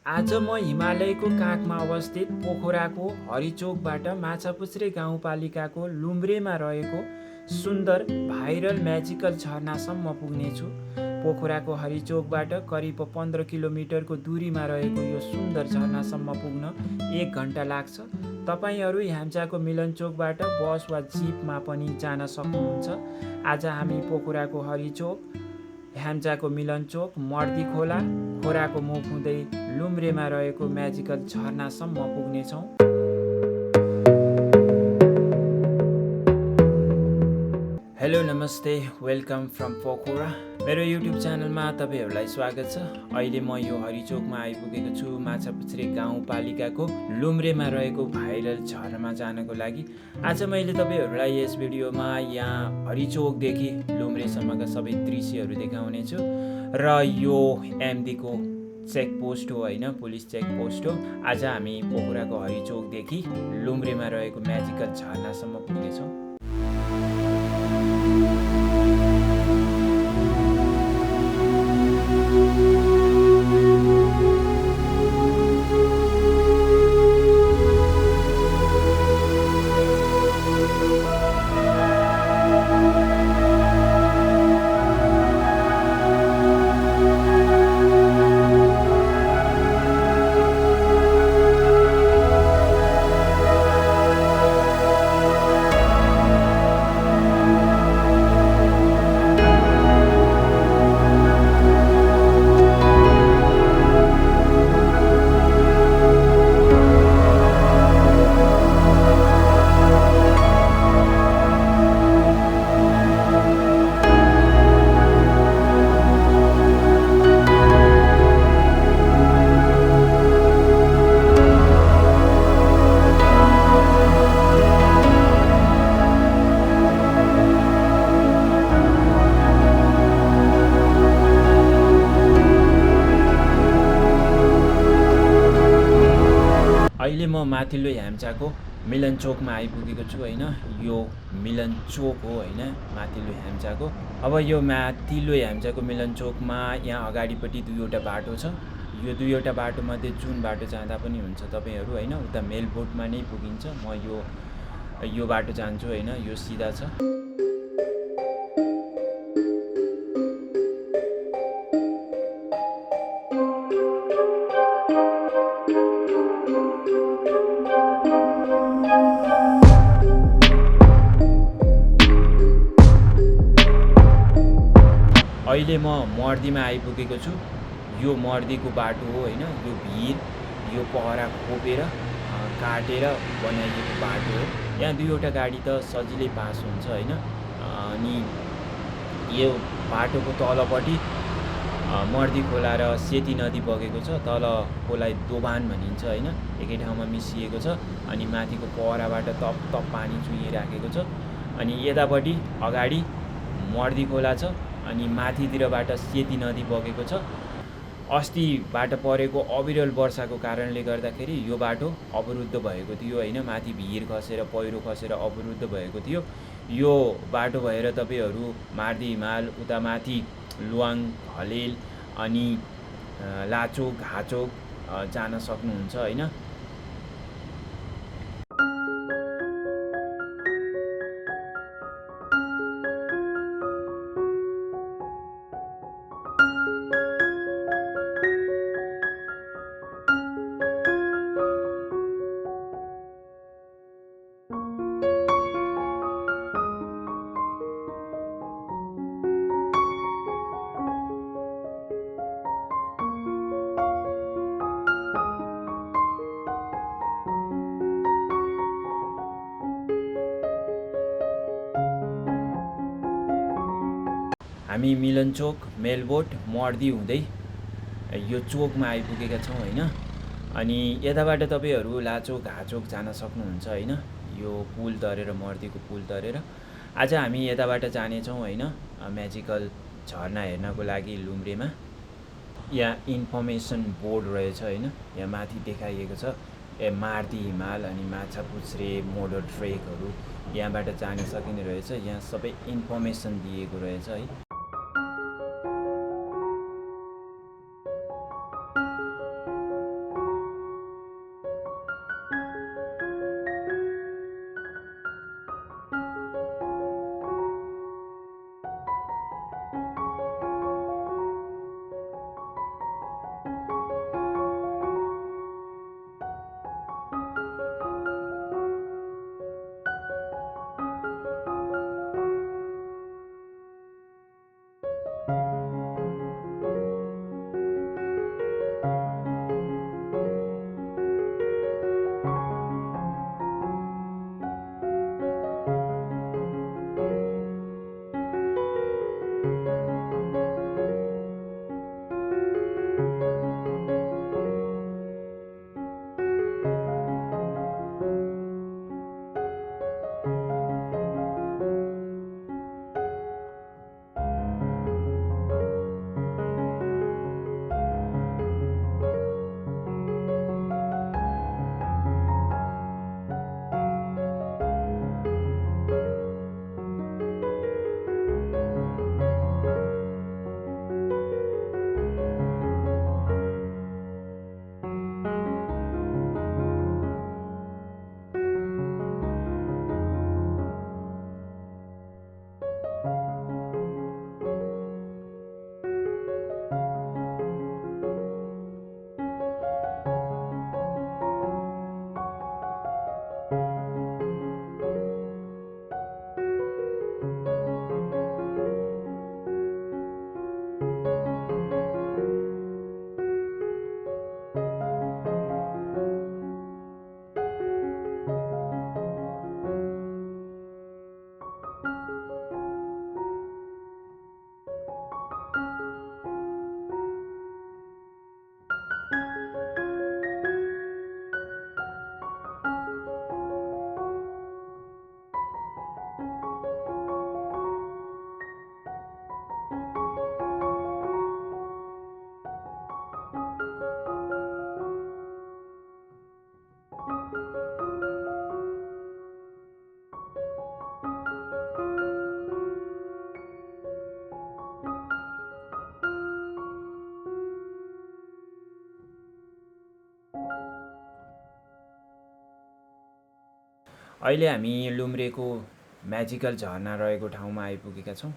आज म हिमालयको काखमा अवस्थित पोखराको हरिचोकबाट माछापुछ्रे गाउँपालिकाको लुम्रेमा रहेको सुन्दर भाइरल म्याजिकल झरनासम्म पुग्नेछु। पोखराको हरिचोकबाट करिब 15 किलोमिटरको दूरीमा रहेको यो सुन्दर झरनासम्म पुग्न 1 घण्टा लाग्छ। तपाईहरू ह्याम्चाको मिलनचोकबाट बस वा जिपमा पनि जान सक्नुहुन्छ। आज हामी पोखराको हरिचोक, ह्याम्चाको मिलनचोक, मर्दी खोला, खोराको मुख हुँदै लुम्रेमा रहेको म्याजिकल झरनासम्म पुग्नेछौँ। हेलो नमस्ते, वेलकम फ्रम पोखरा। मेरो युट्युब च्यानलमा तपाईहरूलाई स्वागत छ। अहिले म यो हरिचोकमा आइपुगेको छु माछापुछ्रे गाउँपालिकाको लुम्रेमा रहेको भाइरल झरनामा जानको लागि। आज मैले तपाईहरूलाई यस भिडियोमा यहाँ हरिचोकदेखि लुम्रेसम्मका सबै दृश्यहरू देखाउनेछु र यो एमडीको चेकपोस्ट हो होइन, पुलिस चेकपोस्ट हो। आज हामी पोखराको हरिचोकदेखि लुम्रेमा रहेको म्याजिकल झरनासम्म पुग्नेछौँ। अहिले म माथिल्लो ह्याम्चाको मिलनचोकमा आइपुगेको छु होइन। यो मिलनचोक हो होइन, माथिल्लो ह्याम्चाको। अब यो माथिल्लो ह्याम्चाको मिलनचोकमा यहाँ अगाडिपट्टि 2वटा बाटो छ। यो 2वटा बाटोमध्ये जुन बाटो जाँदा पनि हुन्छ तपाईहरू होइन, उता मेलबोटमा नै पुगिन्छ। म यो बाटो जान्छु होइन, यो सिधा छ। अहिले म मर्दीमा आइपुगेको छु। यो मर्दीको बाटो हो होइन, यो भिर, यो पहरा खोपेर काटेर बनाइएको बाटो हो। यहाँ 2वटा गाडी त सजिलै पास हुन्छ होइन। अनि यो बाटोको तलपट्टि मर्दी खोला र सेती नदी बगेको छ। तल खोला दोभान भनिन्छ होइन, एकै ठाउँमा मिसिएको छ। अनि माथिको पहराबाट तप तप पानी चुहिराखेको छ। अनि यतापट्टि अगाडि मर्दी खोला छ अनि माथितिरबाट सेती नदी बगेको छ। अस्तिबाट परेको अविरल वर्षाको कारणले गर्दाखेरि यो बाटो अवरुद्ध भएको थियो होइन, माथि भिर खसेर पहिरो खसेर अवरुद्ध भएको थियो। यो बाटो भएर तपाईहरू मार्दी हिमाल, उता माथि लवाङ घलेल अनि लाचोक घाचोक जान सक्नुहुन्छ होइन। हामी मिलनचोक, मेलबोट, मर्दी हुँदै यो चोकमा आइपुगेका छौँ होइन। अनि यताबाट तपाईहरू लाचोक घाचोक जान सक्नुहुन्छ होइन, यो पुल तरेर, मर्दीको पुल तरेर। आज हामी यताबाट जानेछौँ होइन, म्याजिकल झरना हेर्नको लागि लुम्रेमा। यहाँ इन्फर्मेसन बोर्ड रहेछ होइन, यहाँ माथि देखाइएको छ मार्दी हिमाल अनि माछापुछ्रे मोडल ट्रेकहरू यहाँबाट जान सकिने रहेछ। यहाँ सबै इन्फर्मेसन दिएको रहेछ है। अहिले हामी लुम्रेको म्याजिकल झरना रहेको ठाउँमा आइपुगेका छौँ।